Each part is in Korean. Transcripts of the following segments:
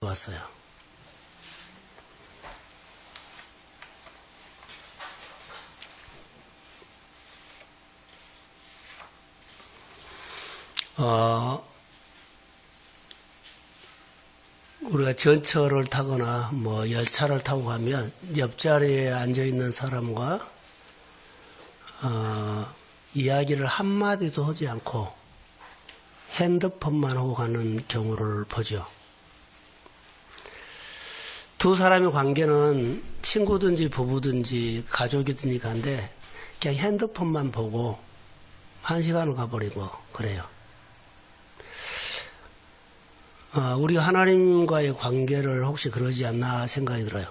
왔어요. 우리가 전철을 타거나 열차를 타고 가면 옆자리에 앉아 있는 사람과 이야기를 한마디도 하지 않고 핸드폰만 하고 가는 경우를 보죠. 두 사람의 관계는 친구든지 부부든지 가족이든지 간데 그냥 핸드폰만 보고 한 시간을 가버리고 그래요. 우리가 하나님과의 관계를 혹시 그러지 않나 생각이 들어요.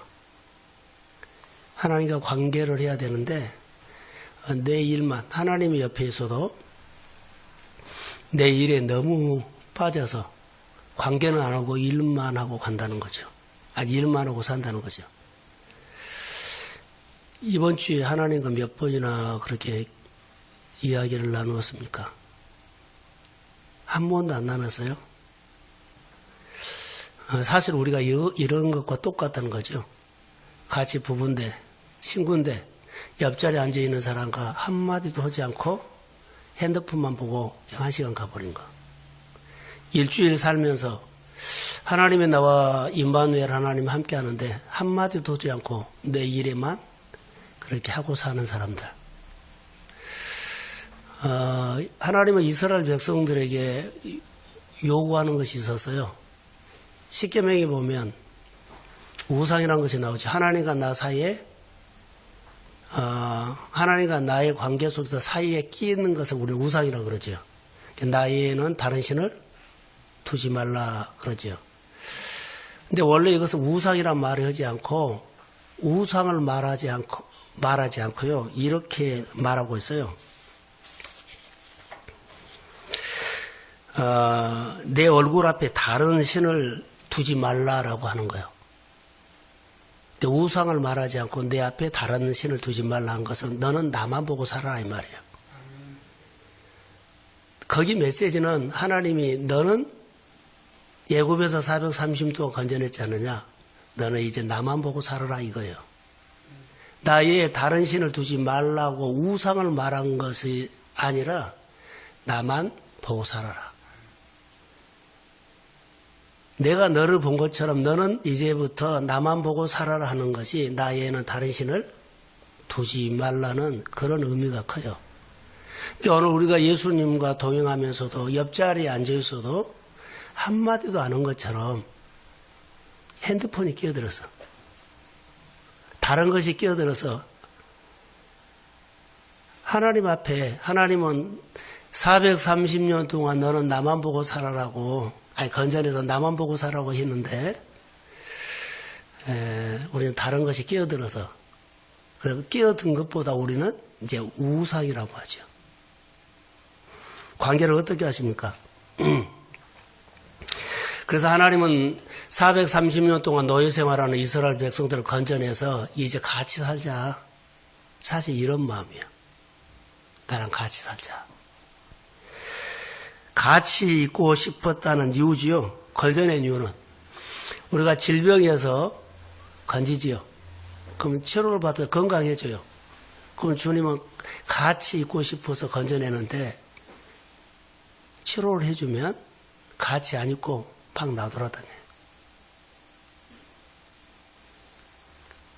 하나님과 관계를 해야 되는데 내 일만, 하나님이 옆에 있어도 내 일에 너무 빠져서 관계는 안 하고 일만 하고 간다는 거죠. 아니, 일만 하고 산다는 거죠. 이번 주에 하나님과 몇 번이나 그렇게 이야기를 나누었습니까? 한 번도 안 나눴어요? 사실 우리가 이런 것과 똑같다는 거죠. 같이 부부인데, 친구인데, 옆자리에 앉아있는 사람과 한마디도 하지 않고 핸드폰만 보고 한 시간 가버린 거. 일주일 살면서 하나님의 나와 임마누엘 하나님 함께 하는데 한마디도 하지 않고 내 일에만 그렇게 하고 사는 사람들. 하나님은 이스라엘 백성들에게 요구하는 것이 있었어요. 십계명에 보면 우상이라는 것이 나오죠. 하나님과 나 사이에 하나님과 나의 관계 속에서 사이에 끼있는 것을 우리 우상이라고 그러죠. 나에는 다른 신을 두지 말라 그러죠. 근데 원래 이것은 우상이란 말을 하지 않고 우상을 말하지 않고요. 이렇게 말하고 있어요. 내 얼굴 앞에 다른 신을 두지 말라라고 하는 거예요. 근데 우상을 말하지 않고 내 앞에 다른 신을 두지 말라 한 것은 너는 나만 보고 살아라 이 말이에요. 거기 메시지는 하나님이 너는 애굽에서 430년 동안 건져냈지 않느냐? 너는 이제 나만 보고 살아라 이거예요. 나의 다른 신을 두지 말라고 우상을 말한 것이 아니라 나만 보고 살아라. 내가 너를 본 것처럼 너는 이제부터 나만 보고 살아라 하는 것이 나에는 다른 신을 두지 말라는 그런 의미가 커요. 오늘 우리가 예수님과 동행하면서도 옆자리에 앉아 있어도 한마디도 안 한 것처럼 핸드폰이 끼어들어서 다른 것이 끼어들어서 하나님 앞에 하나님은 430년 동안 너는 나만 보고 살아라고 건전해서 나만 보고 살아라고 했는데 우리는 다른 것이 끼어들어서 그리고 끼어든 것보다 우리는 이제 우상이라고 하죠. 관계를 어떻게 하십니까? 그래서 하나님은 430년 동안 노예 생활하는 이스라엘 백성들을 건져내서 이제 같이 살자. 사실 이런 마음이에요. 나랑 같이 살자. 같이 있고 싶었다는 이유지요. 건져낸 이유는 우리가 질병에서 건지지요. 그럼 치료를 받아서 건강해져요. 그럼 주님은 같이 있고 싶어서 건져내는데 치료를 해주면 같이 안 있고 막 나돌아다녀요.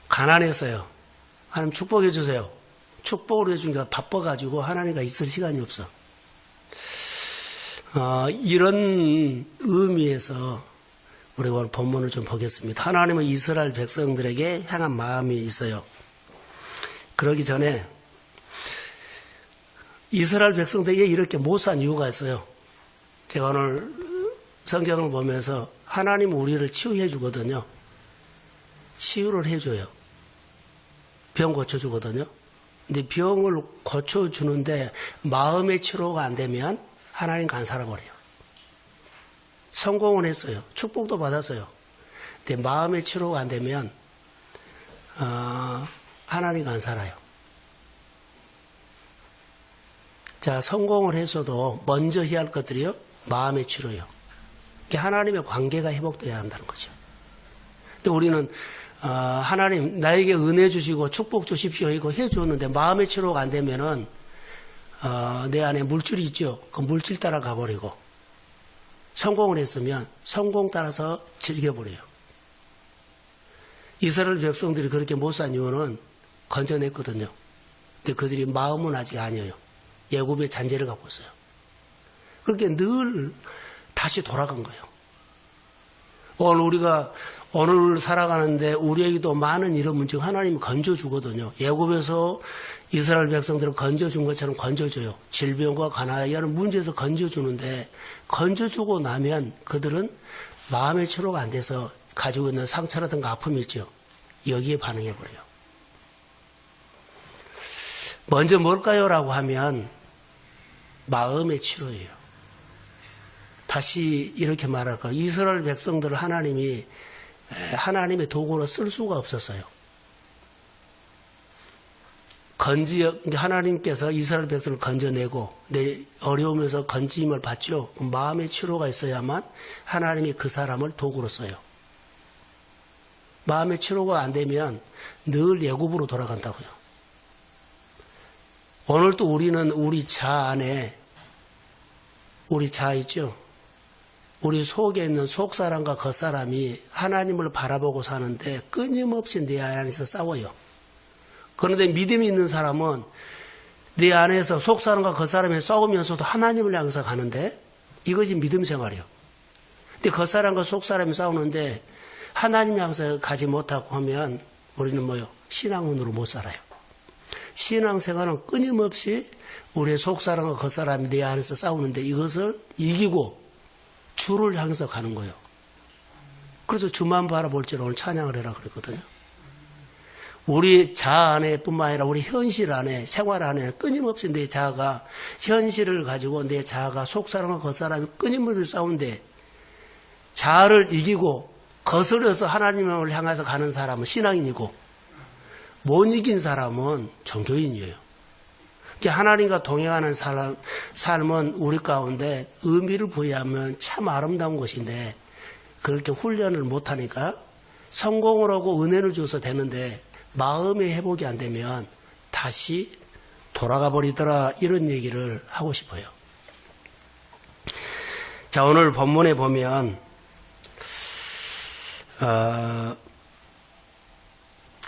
가난했어요. 하나님 축복해 주세요. 축복을 해주니까 바빠가지고 하나님과 있을 시간이 없어. 이런 의미에서 우리가 오늘 본문을 좀 보겠습니다. 하나님은 이스라엘 백성들에게 향한 마음이 있어요. 그러기 전에 이스라엘 백성들에게 이렇게 못 산 이유가 있어요. 제가 오늘 성경을 보면서 하나님은 우리를 치유해 주거든요. 치유를 해줘요. 병 고쳐주거든요. 근데 병을 고쳐주는데 마음의 치료가 안 되면 하나님과 안 살아버려요. 성공은 했어요. 축복도 받았어요. 근데 마음의 치료가 안 되면 하나님과 안 살아요. 자, 성공을 했어도 먼저 해야 할 것들이요. 마음의 치료요. 하나님의 관계가 회복되어야 한다는 거죠. 근데 우리는 하나님 나에게 은혜 주시고 축복 주십시오 이거 해주었는데 마음의 치료가 안 되면은 내 안에 물질이 있죠. 그 물질 따라 가버리고 성공을 했으면 성공 따라서 즐겨버려요. 이스라엘 백성들이 그렇게 못 산 이유는 건져냈거든요. 근데 그들이 마음은 아직 아니에요. 애굽의 잔재를 갖고 있어요. 그렇게 늘 다시 돌아간 거예요. 오늘 살아가는데 우리에게도 많은 이런 문제 하나님이 건져주거든요. 애굽에서 이스라엘 백성들을 건져준 것처럼 건져줘요. 질병과 가난이라는 문제에서 건져주는데 건져주고 나면 그들은 마음의 치료가 안 돼서 가지고 있는 상처라든가 아픔이 있죠. 여기에 반응해버려요. 먼저 뭘까요? 라고 하면 마음의 치료예요. 다시 이렇게 말할까. 이스라엘 백성들을 하나님이 하나님의 도구로 쓸 수가 없었어요. 하나님께서 이스라엘 백성을 건져내고 내 어려움에서 건짐을 받죠. 마음의 치료가 있어야만 하나님이 그 사람을 도구로 써요. 마음의 치료가 안 되면 늘 애굽으로 돌아간다고요. 오늘도 우리는 우리 자 안에 우리 자 있죠. 우리 속에 있는 속사람과 겉사람이 하나님을 바라보고 사는데 끊임없이 내 안에서 싸워요. 그런데 믿음이 있는 사람은 내 안에서 속사람과 겉사람이 싸우면서도 하나님을 향해서 가는데 이것이 믿음 생활이에요. 근데 겉사람과 속사람이 싸우는데 하나님 향해서 가지 못하고 하면 우리는 뭐요? 신앙운으로 못 살아요. 신앙생활은 끊임없이 우리의 속사람과 겉사람이 내 안에서 싸우는데 이것을 이기고 주를 향해서 가는 거예요. 그래서 주만 바라볼지라 오늘 찬양을 해라 그랬거든요. 우리 자아 안에 뿐만 아니라 우리 현실 안에 생활 안에 끊임없이 내 자아가 현실을 가지고 내 자아가 속사람과 겉사람이 끊임없이 싸우는데 자아를 이기고 거스려서 하나님을 향해서 가는 사람은 신앙인이고 못 이긴 사람은 종교인이에요. 하나님과 동행하는 삶은 우리 가운데 의미를 부여하면 참 아름다운 것인데 그렇게 훈련을 못하니까 성공을 하고 은혜를 줘서 되는데 마음의 회복이 안 되면 다시 돌아가 버리더라 이런 얘기를 하고 싶어요. 자, 오늘 본문에 보면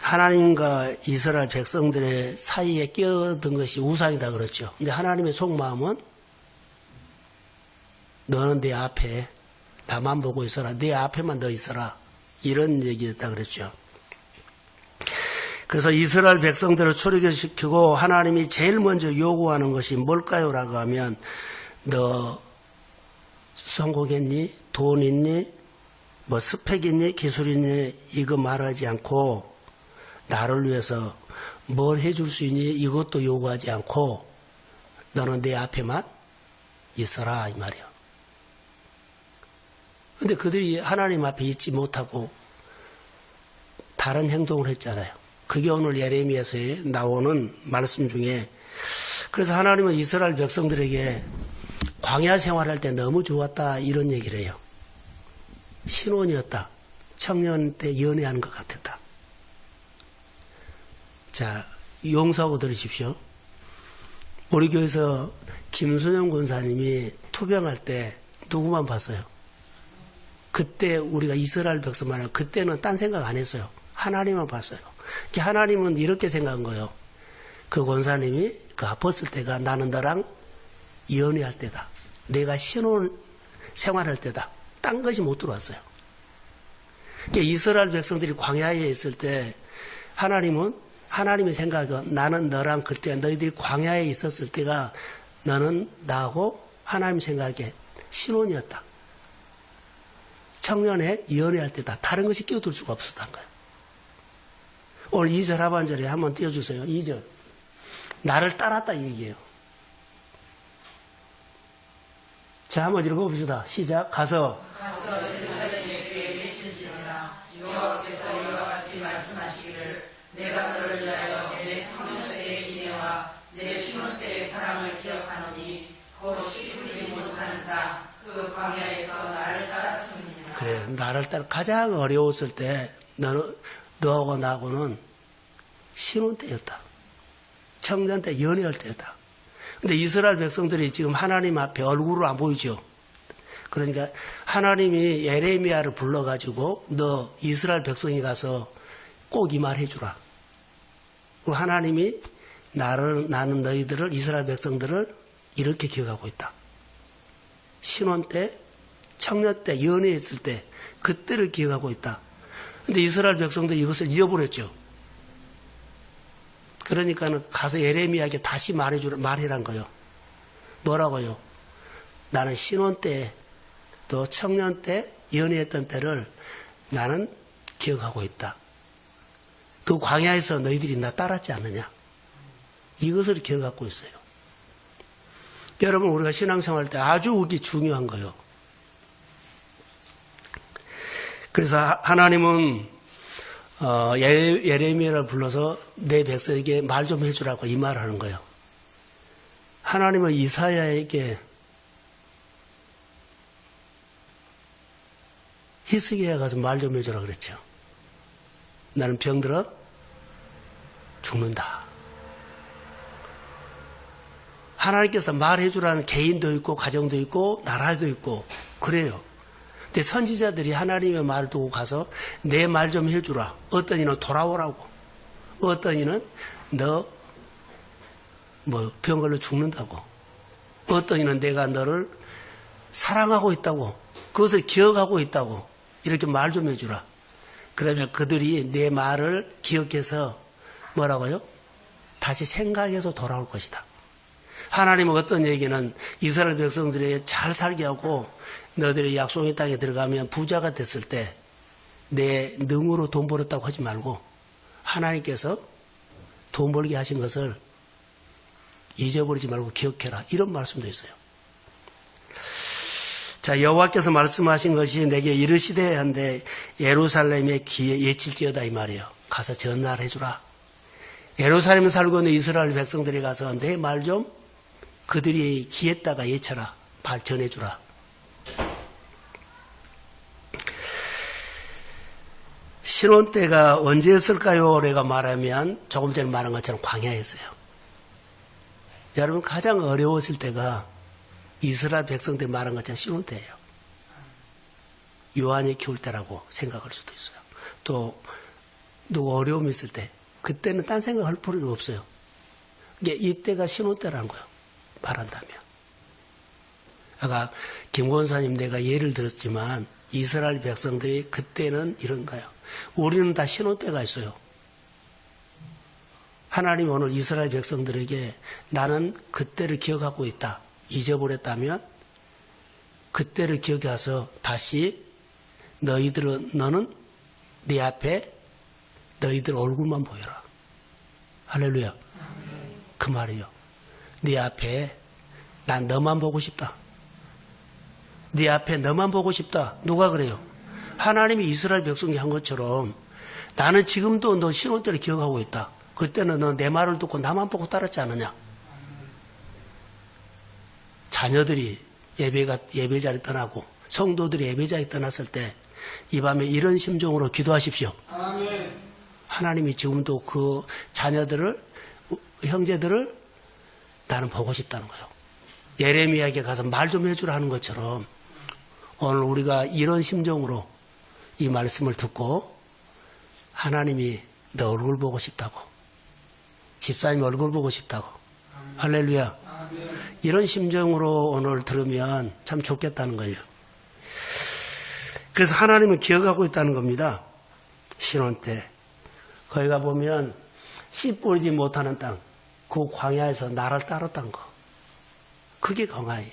하나님과 이스라엘 백성들의 사이에 끼어든 것이 우상이다 그랬죠. 근데 하나님의 속마음은 너는 내 앞에 나만 보고 있어라. 내 앞에만 너 있어라. 이런 얘기였다 그랬죠. 그래서 이스라엘 백성들을 출애굽시키고 하나님이 제일 먼저 요구하는 것이 뭘까요? 라고 하면 너 성공했니? 돈 있니? 뭐 스펙 있니? 기술 있니? 이거 말하지 않고 나를 위해서 뭘 해줄 수 있니? 이것도 요구하지 않고 너는 내 앞에만 있어라 이 말이야. 근데 그들이 하나님 앞에 있지 못하고 다른 행동을 했잖아요. 그게 오늘 예레미야에서 나오는 말씀 중에 그래서 하나님은 이스라엘 백성들에게 광야 생활할 때 너무 좋았다 이런 얘기를 해요. 신혼이었다. 청년 때 연애하는 것 같았다. 자, 용서하고 들으십시오. 우리 교회에서 김순영 권사님이 투병할 때 누구만 봤어요? 그때 우리가 이스라엘 백성만 해요. 그때는 딴 생각 안 했어요. 하나님만 봤어요. 하나님은 이렇게 생각한 거예요. 그 권사님이 그 아팠을 때가 나는 너랑 연애할 때다. 내가 신혼 생활할 때다. 딴 것이 못 들어왔어요. 이스라엘 백성들이 광야에 있을 때 하나님의 생각은 나는 너랑 그때 너희들이 광야에 있었을 때가 너는 나하고 하나님 생각에 신혼이었다. 청년에 연애할 때다. 다른 것이 끼어들 수가 없었던 거예요. 오늘 2절 하반절에 한번 띄워주세요. 2절. 나를 따랐다 이 얘기예요. 자, 한번 읽어봅시다. 시작. 가서 예루살렘에 귀에 계신지라 여호와께서 이와 같이 말씀하시기를 내가 너를 위하여 내 청년 때의 인애와 내 신혼 때의 사랑을 기억하노니 곧 씹지 못하는 땅 그 광야에서 나를 따랐습니다. 그래, 나를 따라 가장 어려웠을 때 너하고 나하고는 신혼 때였다. 청년 때 연애할 때였다. 근데 이스라엘 백성들이 지금 하나님 앞에 얼굴을 안 보이죠. 그러니까 하나님이 예레미야를 불러가지고 너 이스라엘 백성이 가서 꼭 이 말 해주라. 그리고 하나님이 나는 너희들을 이스라엘 백성들을 이렇게 기억하고 있다. 신혼 때, 청년 때, 연애했을 때 그때를 기억하고 있다. 근데 이스라엘 백성도 이것을 잊어버렸죠. 그러니까는 가서 예레미야에게 다시 말해란 거예요. 뭐라고요? 나는 신혼 때, 또 청년 때, 연애했던 때를 나는 기억하고 있다. 그 광야에서 너희들이 나 따랐지 않느냐? 이것을 기억하고 있어요. 여러분, 우리가 신앙생활 때 아주 이게 중요한 거예요. 그래서 하나님은 예레미야를 불러서 내 백성에게 말 좀 해주라고 이 말을 하는 거예요. 하나님은 이사야에게 히스기야에 가서 말 좀 해주라 그랬죠. 나는 병들어 죽는다. 하나님께서 말해주라는 개인도 있고 가정도 있고 나라도 있고 그래요. 근데 선지자들이 하나님의 말을 두고 가서 내 말 좀 해주라. 어떤 이는 돌아오라고. 어떤 이는 너 병 걸려 죽는다고. 어떤 이는 내가 너를 사랑하고 있다고. 그것을 기억하고 있다고. 이렇게 말 좀 해주라. 그러면 그들이 내 말을 기억해서 뭐라고요? 다시 생각해서 돌아올 것이다. 하나님은 어떤 얘기는 이스라엘 백성들이 잘 살게 하고 너희들이 약속의 땅에 들어가면 부자가 됐을 때 내 능으로 돈 벌었다고 하지 말고 하나님께서 돈 벌게 하신 것을 잊어버리지 말고 기억해라. 이런 말씀도 있어요. 자, 여호와께서 말씀하신 것이 내게 이르시되 한데 예루살렘의 귀에 예칠지어다 이 말이에요. 가서 전달해 주라. 예루살렘에 살고 있는 이스라엘 백성들이 가서 내 말 좀 그들이 귀에다가 예쳐라. 전해 주라. 신혼 때가 언제였을까요? 내가 말하면 조금 전에 말한 것처럼 광야였어요. 여러분 가장 어려웠을 때가 이스라엘 백성들이 말한 것처럼 신혼 때예요. 요한이 키울 때라고 생각할 수도 있어요. 또 누구 어려움이 있을 때 그때는 딴 생각할 필요가 없어요. 이때가 신혼 때라는 거예요. 말한다면. 아까 김 권사님 내가 예를 들었지만 이스라엘 백성들이 그때는 이런 거예요. 우리는 다 신혼 때가 있어요. 하나님 오늘 이스라엘 백성들에게 나는 그때를 기억하고 있다. 잊어버렸다면 그때를 기억해서 다시 너는 네 앞에 너희들 얼굴만 보여라. 할렐루야. 그 말이요. 네 앞에 난 너만 보고 싶다. 네 앞에 너만 보고 싶다. 누가 그래요? 하나님이 이스라엘 백성이 한 것처럼 나는 지금도 너 신혼 때를 기억하고 있다. 그때는 너 내 말을 듣고 나만 보고 따랐지 않느냐? 자녀들이 예배 자리 떠나고 성도들이 예배 자리 떠났을 때 이 밤에 이런 심정으로 기도하십시오. 아멘. 하나님이 지금도 그 자녀들을 형제들을 나는 보고 싶다는 거예요. 예레미야에게 가서 말 좀 해주라 하는 것처럼 오늘 우리가 이런 심정으로 이 말씀을 듣고 하나님이 너 얼굴 보고 싶다고 집사님 얼굴 보고 싶다고 할렐루야. 이런 심정으로 오늘 들으면 참 좋겠다는 거예요. 그래서 하나님은 기억하고 있다는 겁니다. 신혼 때 거기 가보면 씨 뿌리지 못하는 땅, 그 광야에서 나를 따랐다는 거. 그게 광야예요.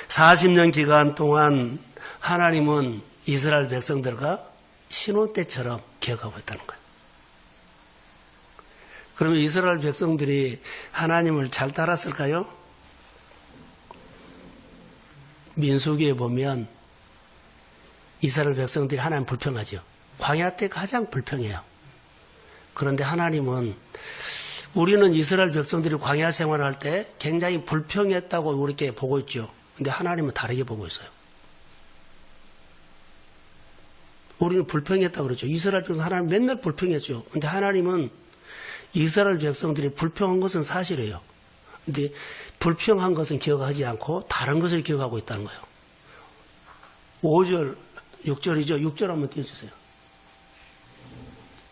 40년 기간 동안 하나님은 이스라엘 백성들과 신혼 때처럼 기억하고 있다는 거예요. 그러면 이스라엘 백성들이 하나님을 잘 따랐을까요? 민수기에 보면 이스라엘 백성들이 하나님 불평하죠. 광야 때 가장 불평해요. 그런데 하나님은 우리는 이스라엘 백성들이 광야 생활할 때 굉장히 불평했다고 이렇게 보고 있죠. 근데 하나님은 다르게 보고 있어요. 우리는 불평했다고 그러죠. 이스라엘 백성 하나님 맨날 불평했죠. 근데 하나님은 이스라엘 백성들이 불평한 것은 사실이에요. 근데 불평한 것은 기억하지 않고 다른 것을 기억하고 있다는 거예요. 5절, 6절이죠. 6절 한번 띄워주세요.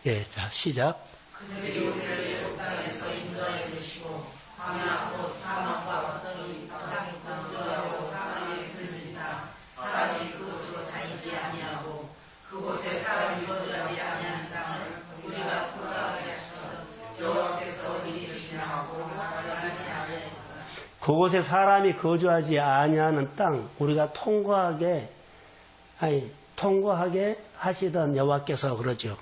예, 자, 시작. 그들이 우리를 애굽 땅에서 인도하여 드시고 광야 곧 사막과 어떤 땅이 건조하고 사람이 들지다 사람이 그곳으로 다니지 아니하고 그곳에 사람이 거주하지 아니하는 땅을 우리가 통과하게 하셔서 여호와께서 우리 대신하고 거주하지 아니하였다. 그곳에 사람이 거주하지 아니하는 땅, 우리가 통과하게 하시던 여호와께서 그러죠.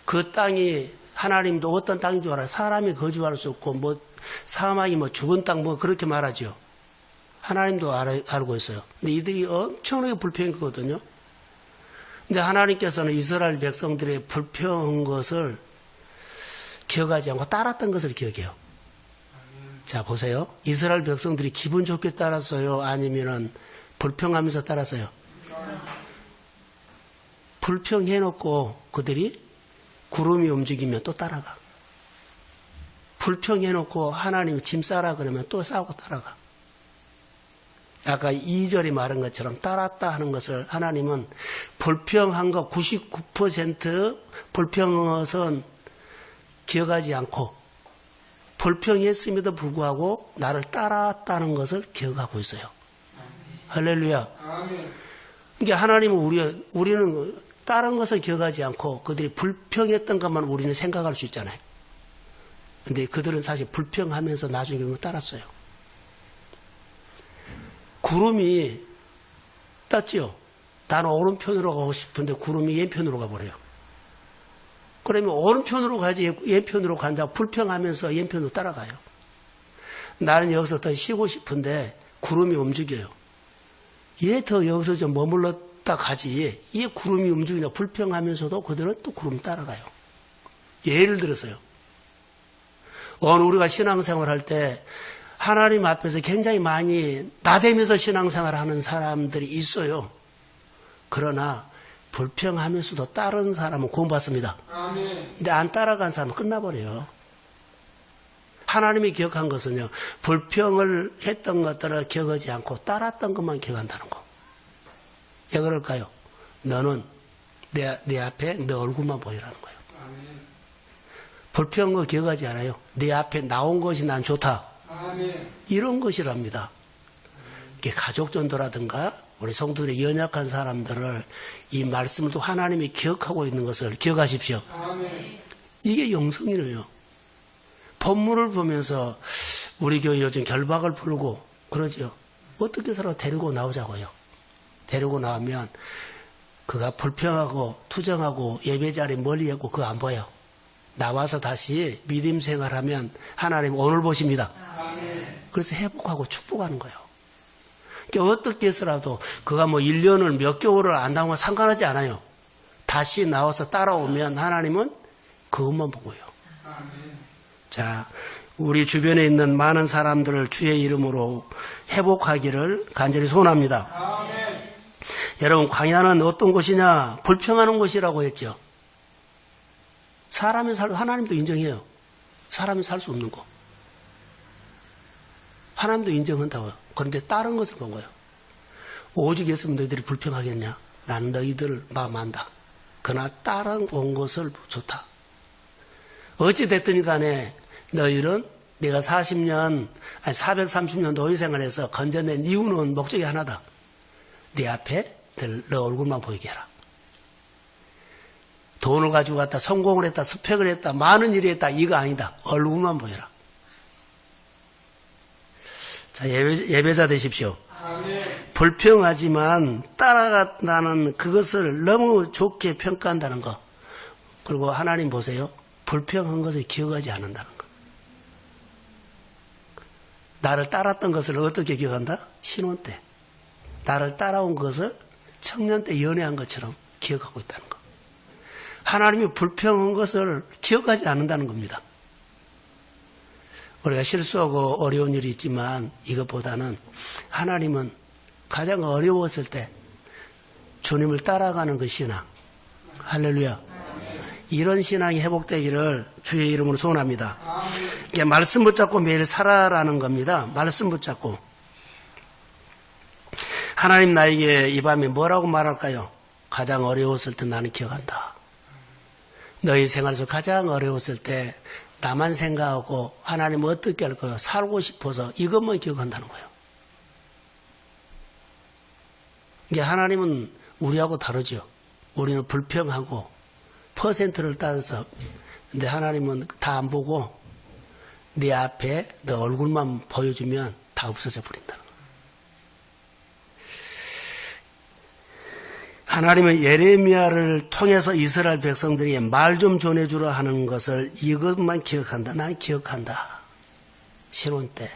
그 땅이 하나님도 어떤 땅인 줄 알아요. 사람이 거주할 수 없고 사막이 죽은 땅 그렇게 말하죠. 하나님도 알고 있어요. 근데 이들이 엄청나게 불평했거든요. 근데 하나님께서는 이스라엘 백성들의 불평한 것을 기억하지 않고 따랐던 것을 기억해요. 자, 보세요. 이스라엘 백성들이 기분 좋게 따랐어요? 아니면은 불평하면서 따랐어요? 불평해놓고 그들이 구름이 움직이면 또 따라가. 불평해놓고 하나님 짐 싸라 그러면 또 싸우고 따라가. 아까 2절이 말한 것처럼 따랐다 하는 것을 하나님은 불평한 거 99% 불평한 것은 기억하지 않고 불평했음에도 불구하고 나를 따랐다는 것을 기억하고 있어요. 할렐루야. 그러니까 하나님은 우리는 다른 것을 기억하지 않고 그들이 불평했던 것만 우리는 생각할 수 있잖아요. 근데 그들은 사실 불평하면서 나중에 따랐어요. 구름이 떴죠. 나는 오른편으로 가고 싶은데 구름이 왼편으로 가버려요. 그러면 오른편으로 가지 왼편으로 간다고 불평하면서 왼편으로 따라가요. 나는 여기서 더 쉬고 싶은데 구름이 움직여요. 얘 더 여기서 좀 머물렀다 가지. 얘 구름이 움직이냐 불평하면서도 그들은 또 구름 따라가요. 예를 들어서요. 오늘 우리가 신앙생활 할 때 하나님 앞에서 굉장히 많이 나대면서 신앙생활 하는 사람들이 있어요. 그러나 불평하면서도 다른 사람은 구원받습니다. 근데 안 따라간 사람은 끝나버려요. 하나님이 기억한 것은요, 불평을 했던 것들을 기억하지 않고 따랐던 것만 기억한다는 거. 왜 그럴까요? 너는 내 앞에 내 얼굴만 보이라는 거예요. 불평한 거 기억하지 않아요. 내 앞에 나온 것이 난 좋다. 이런 것이랍니다. 가족 전도라든가 우리 성도들의 연약한 사람들을 이 말씀을 또 하나님이 기억하고 있는 것을 기억하십시오. 이게 영성이에요. 본문을 보면서 우리 교회 요즘 결박을 풀고 그러죠. 어떻게 서로 데리고 나오자고요. 데리고 나오면 그가 불평하고 투정하고 예배자리 멀리하고 그거 안 보여. 나와서 다시 믿음 생활하면 하나님 오늘 보십니다. 그래서 회복하고 축복하는 거예요. 그러니까 어떻게 해서라도 그가 1년을 몇 개월을 안 나오면 상관하지 않아요. 다시 나와서 따라오면 하나님은 그것만 보고요. 자, 우리 주변에 있는 많은 사람들을 주의 이름으로 회복하기를 간절히 소원합니다. 여러분, 광야는 어떤 곳이냐? 불평하는 곳이라고 했죠. 사람이 하나님도 인정해요. 사람이 살 수 없는 곳. 하나님도 인정한다고요. 그런데 다른 것을 본 거예요. 오직 예수님 너희들이 불평하겠냐? 나는 너희들 마음 안다. 그러나 다른 온 것을 좋다. 어찌 됐든 간에 너희는 내가 430년 노예 생활에서 건져낸 이유는 목적이 하나다. 네 앞에 너 얼굴만 보이게 해라. 돈을 가지고 갔다, 성공을 했다, 스펙을 했다, 많은 일을 했다, 이거 아니다. 얼굴만 보여라. 자, 예배자 되십시오. 불평하지만 따라간다는 그것을 너무 좋게 평가한다는 거. 그리고 하나님 보세요. 불평한 것을 기억하지 않는다는 거. 나를 따랐던 것을 어떻게 기억한다? 신혼 때. 나를 따라온 것을 청년 때 연애한 것처럼 기억하고 있다는 거. 하나님이 불평한 것을 기억하지 않는다는 겁니다. 우리가 실수하고 어려운 일이 있지만 이것보다는 하나님은 가장 어려웠을 때 주님을 따라가는 그 신앙, 할렐루야. 이런 신앙이 회복되기를 주의 이름으로 소원합니다. 이게 말씀 붙잡고 매일 살아라는 겁니다. 말씀 붙잡고. 하나님 나에게 이 밤에 뭐라고 말할까요? 가장 어려웠을 때 나는 기억한다. 너희 생활에서 가장 어려웠을 때 나만 생각하고 하나님 어떻게 할 거예요? 살고 싶어서 이것만 기억한다는 거예요. 이게 하나님은 우리하고 다르죠. 우리는 불평하고 퍼센트를 따져서, 근데 하나님은 다 안 보고 네 앞에 너 얼굴만 보여주면 다 없어져 버린다는 거예요. 하나님은 예레미야를 통해서 이스라엘 백성들에게 말 좀 전해주라 하는 것을 이것만 기억한다. 나는 기억한다. 신혼 때,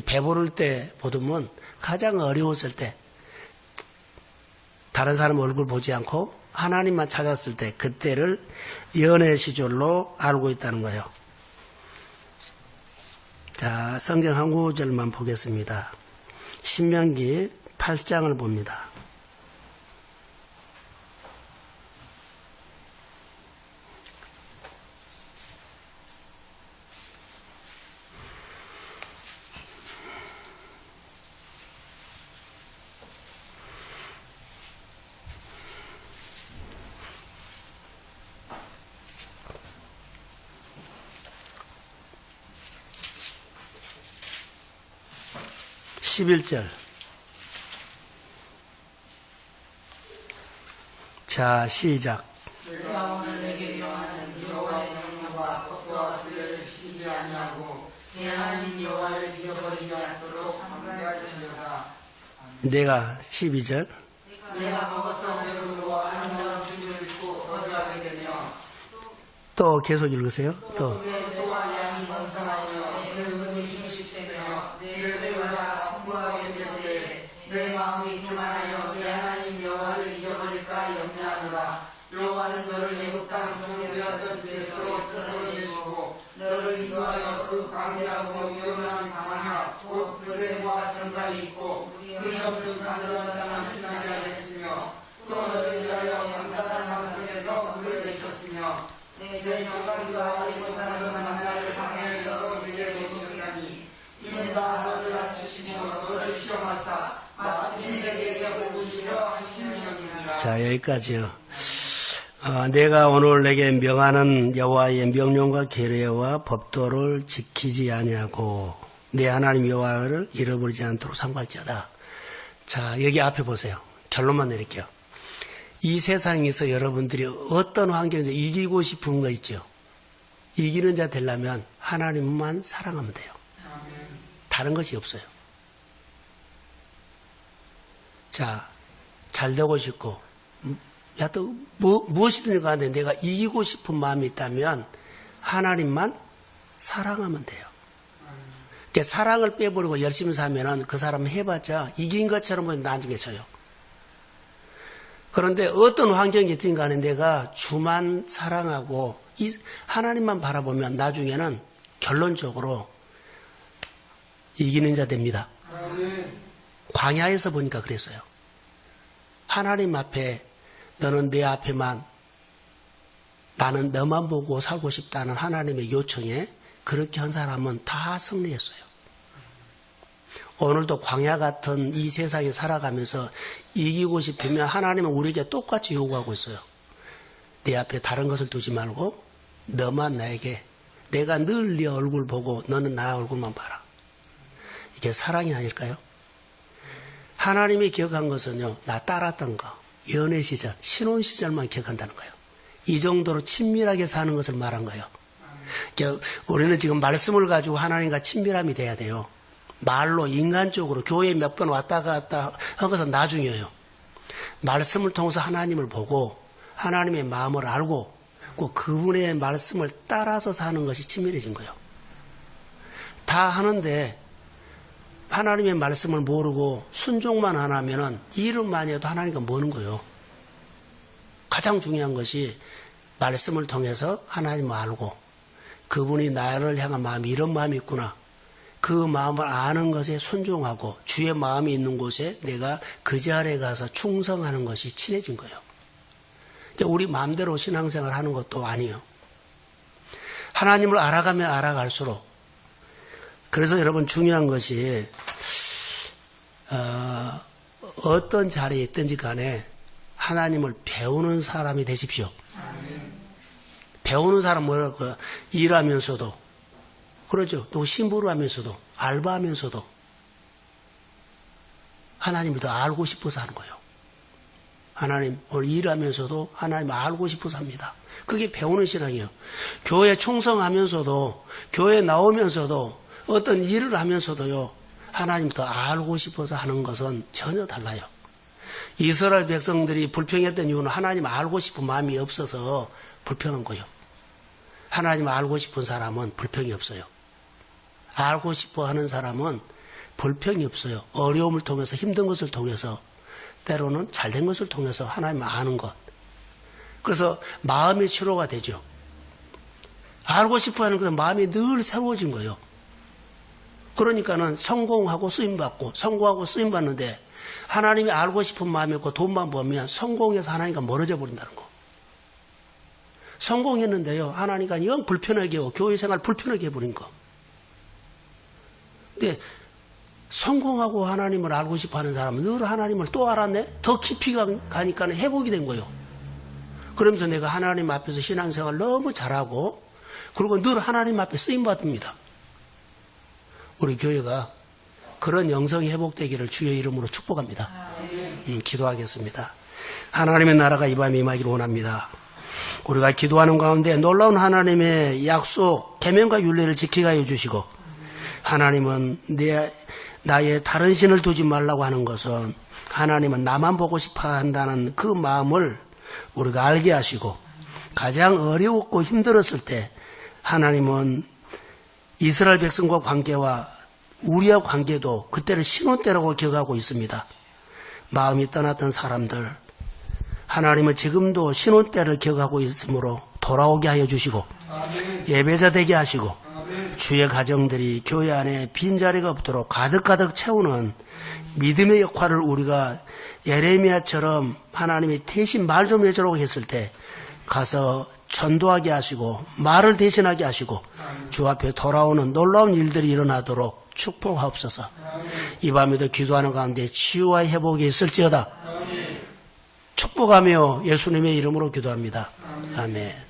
배부를 때 보면 가장 어려웠을 때, 다른 사람 얼굴 보지 않고 하나님만 찾았을 때 그때를 연애 시절로 알고 있다는 거예요. 자, 성경 한 구절만 보겠습니다. 신명기 8장을 봅니다. (11절) 자, 시작. 내가 오늘 내게 명하는 여호와의 명령과 법도와 규례를 지키지 아니하고 내 하나님 여호와를 잊어버리지 않도록 삼가하시려다. 내가 12절 내가 먹어서 배부르고 아름다운 집을 입고 거주하게 되며 또 계속 읽으세요. 또 내 소와 양이 번성하며 내 은금이 증식되며 내 소유가 풍부하게 될 때에 내 마음이 교만하여 내 하나님 여호와를 잊어버릴까 염려하노라. 여호와는 너를 애굽 땅 종되었던 데서 끌어내시고 너를 인도하여 그 광야하고 위험한 방황과 곧 그레와 정갈이 있고 물이 없는 가늘은 땅을 지나게 하셨으며 또 너를 위하여 양다단 방석에서 물을 내셨으며 내 조상들과 알지 못하는 만나를 방향에서 내게 내주셨나니 이는 다 너를 낮추시며 너를 시험하사 마침 내게 뽑으시려 하시느니라. 자, 여기까지요. 내가 오늘 내게 명하는 여호와의 명령과 계례와 법도를 지키지 아니하고 내 하나님 여호와를 잃어버리지 않도록 삼갈지어다. 자, 여기 앞에 보세요. 결론만 내릴게요. 이 세상에서 여러분들이 어떤 환경에서 이기고 싶은 거 있죠? 이기는 자 되려면 하나님만 사랑하면 돼요. 다른 것이 없어요. 자, 잘 되고 싶고 또 무엇이든 간에 내가 이기고 싶은 마음이 있다면 하나님만 사랑하면 돼요. 그러니까 사랑을 빼버리고 열심히 살면 그 사람 해봤자 이긴 것처럼 나중에 져요. 그런데 어떤 환경이 있든 간에 내가 주만 사랑하고 하나님만 바라보면 나중에는 결론적으로 이기는 자 됩니다. 광야에서 보니까 그랬어요. 하나님 앞에 너는 내 앞에만, 나는 너만 보고 살고 싶다는 하나님의 요청에 그렇게 한 사람은 다 승리했어요. 오늘도 광야 같은 이 세상에 살아가면서 이기고 싶으면 하나님은 우리에게 똑같이 요구하고 있어요. 내 앞에 다른 것을 두지 말고 너만 나에게, 내가 늘 네 얼굴 보고 너는 나 얼굴만 봐라. 이게 사랑이 아닐까요? 하나님이 기억한 것은요, 나 따랐던 거, 연애 시절, 신혼 시절만 기억한다는 거예요. 이 정도로 친밀하게 사는 것을 말한 거예요. 그러니까 우리는 지금 말씀을 가지고 하나님과 친밀함이 돼야 돼요. 말로 인간적으로 교회에 몇 번 왔다 갔다 한 것은 나중이에요. 말씀을 통해서 하나님을 보고 하나님의 마음을 알고 꼭 그분의 말씀을 따라서 사는 것이 친밀해진 거예요. 다 하는데 하나님의 말씀을 모르고 순종만 안 하면은 이름만 해도 하나님과 머는 거예요. 가장 중요한 것이 말씀을 통해서 하나님을 알고 그분이 나를 향한 마음이 이런 마음이 있구나. 그 마음을 아는 것에 순종하고 주의 마음이 있는 곳에 내가 그 자리에 가서 충성하는 것이 친해진 거예요. 우리 마음대로 신앙생활 하는 것도 아니에요. 하나님을 알아가면 알아갈수록, 그래서 여러분 중요한 것이 어떤 자리에 있든지 간에 하나님을 배우는 사람이 되십시오. 배우는 사람 뭐랄까, 일하면서도, 그러죠. 또 신부를 하면서도, 알바하면서도 하나님을 더 알고 싶어서 하는 거예요. 하나님을 일하면서도 하나님을 알고 싶어서 합니다. 그게 배우는 신앙이에요. 교회 충성하면서도, 교회 나오면서도, 어떤 일을 하면서도요, 하나님 더 알고 싶어서 하는 것은 전혀 달라요. 이스라엘 백성들이 불평했던 이유는 하나님 알고 싶은 마음이 없어서 불평한 거예요. 하나님 알고 싶은 사람은 불평이 없어요. 알고 싶어 하는 사람은 불평이 없어요. 어려움을 통해서, 힘든 것을 통해서, 때로는 잘된 것을 통해서 하나님을 아는 것. 그래서 마음의 치료가 되죠. 알고 싶어 하는 것은 마음이 늘 새로워진 거예요. 그러니까는 성공하고 쓰임받고, 성공하고 쓰임받는데, 하나님이 알고 싶은 마음이 없고 돈만 벌면 성공해서 하나님과 멀어져 버린다는 거. 성공했는데요, 하나님과 영 불편하게 하고 교회 생활 불편하게 해버린 거. 근데 성공하고 하나님을 알고 싶어 하는 사람은 늘 하나님을 또 알았네? 더 깊이 가니까 회복이 된 거예요. 그러면서 내가 하나님 앞에서 신앙생활 너무 잘하고, 그리고 늘 하나님 앞에 쓰임받습니다. 우리 교회가 그런 영성이 회복되기를 주의 이름으로 축복합니다. 기도하겠습니다. 하나님의 나라가 이 밤에 임하기를 원합니다. 우리가 기도하는 가운데 놀라운 하나님의 약속, 계명과 율례를 지키게 하여 주시고, 하나님은 나의 다른 신을 두지 말라고 하는 것은 하나님은 나만 보고 싶어 한다는 그 마음을 우리가 알게 하시고, 가장 어려웠고 힘들었을 때 하나님은 이스라엘 백성과 관계와 우리와 관계도 그때를 신혼 때라고 기억하고 있습니다. 마음이 떠났던 사람들, 하나님은 지금도 신혼 때를 기억하고 있으므로 돌아오게 하여 주시고, 예배자 되게 하시고, 주의 가정들이 교회 안에 빈자리가 없도록 가득가득 채우는 믿음의 역할을 우리가 예레미야처럼 하나님이 대신 말 좀 해주라고 했을 때 가서 전도하게 하시고 말을 대신하게 하시고 주 앞에 돌아오는 놀라운 일들이 일어나도록 축복하옵소서. 이 밤에도 기도하는 가운데 치유와 회복이 있을지어다. 축복하며 예수님의 이름으로 기도합니다. 아멘.